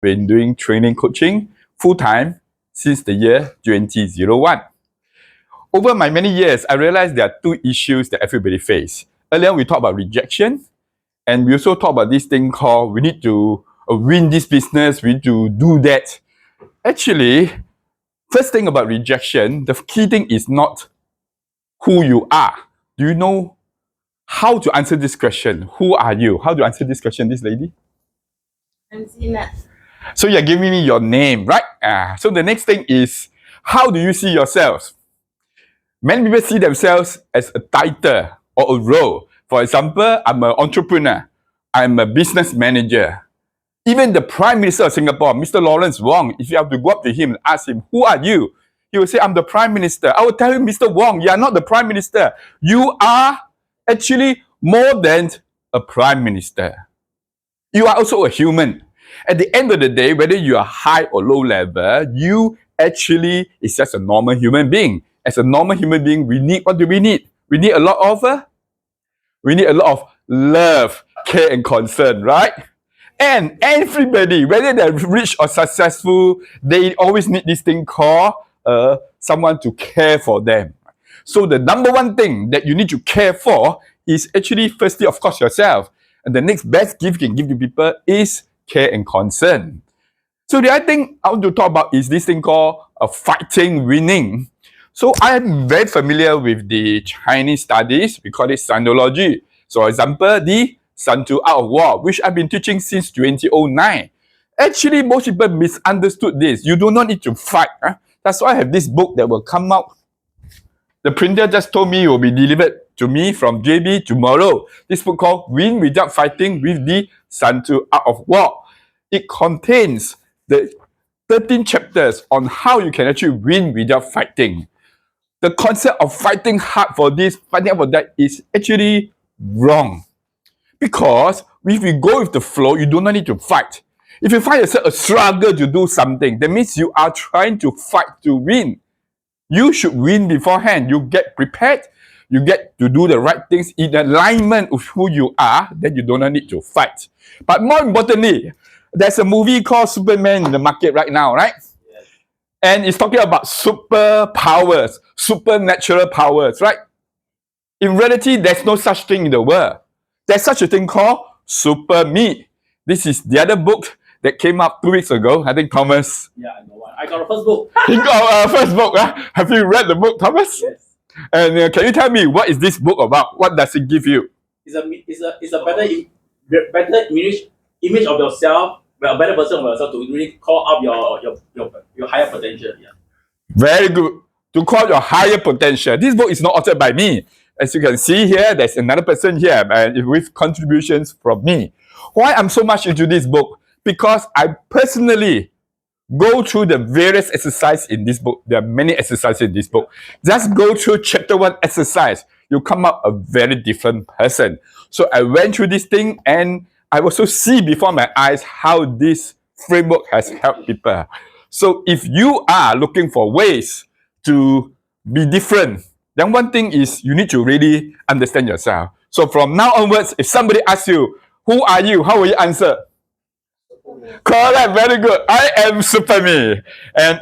been doing training coaching full-time since the year 2001. Over my many years, I realized there are two issues that everybody face. Earlier, we talked about rejection, and we also talked about this thing called we need to win this business, we need to do that. Actually, first thing about rejection, the key thing is not who you are. Do you know how to answer this question? Who are you? How do you answer this question, this lady? I'm Zina. So you're giving me your name, right? So the next thing is, how do you see yourself? Many people see themselves as a title or a role. For example, I'm an entrepreneur. I'm a business manager. Even the Prime Minister of Singapore, Mr. Lawrence Wong, if you have to go up to him and ask him, who are you? He will say, I'm the Prime Minister. I will tell him, Mr. Wong, you are not the Prime Minister. You are actually more than a Prime Minister. You are also a human. At the end of the day, whether you are high or low level, you actually is just a normal human being. As a normal human being, we need, what do we need? We need a lot of love, care, and concern, right? And everybody, whether they're rich or successful, they always need this thing called someone to care for them. So the number one thing that you need to care for is actually, firstly, of course, yourself. And the next best gift you can give to people is care and concern. So the other thing I want to talk about is this thing called fighting winning. So I am very familiar with the Chinese studies. We call it Sinology. So for example, the Sun Tzu Art of War, which I've been teaching since 2009. Actually, most people misunderstood this. You do not need to fight. That's why I have this book that will come out. The printer just told me it will be delivered to me from JB tomorrow. This book called Win Without Fighting with the Sun Tzu Art of War. It contains the 13 chapters on how you can actually win without fighting. The concept of fighting hard for this, fighting hard for that is actually wrong. Because if you go with the flow, you do not need to fight. If you find yourself a struggle to do something, that means you are trying to fight to win. You should win beforehand. You get prepared. You get to do the right things in alignment with who you are. Then you do not need to fight. But more importantly, there's a movie called SuperME in the market right now, right? Yes. And it's talking about superpowers, supernatural powers, right? In reality, there's no such thing in the world. There's such a thing called SuperME. This is the other book that came up 2 weeks ago. I think Thomas. Yeah, I know one. I got the first book. He got a first book. Have you read the book, Thomas? Yes. And can you tell me what is this book about? What does it give you? It's a better image of yourself, a better version of yourself to really call up your higher potential. Yeah. Very good. To call your higher potential. This book is not authored by me. As you can see here, there's another person here with contributions from me. Why I'm so much into this book? Because I personally go through the various exercises in this book. There are many exercises in this book. Just go through chapter 1 exercise. You come up a very different person. So I went through this thing and I also see before my eyes how this framework has helped people. So if you are looking for ways to be different, then one thing is you need to really understand yourself. So from now onwards, if somebody asks you, who are you? How will you answer? Correct, very good. I am SuperME. And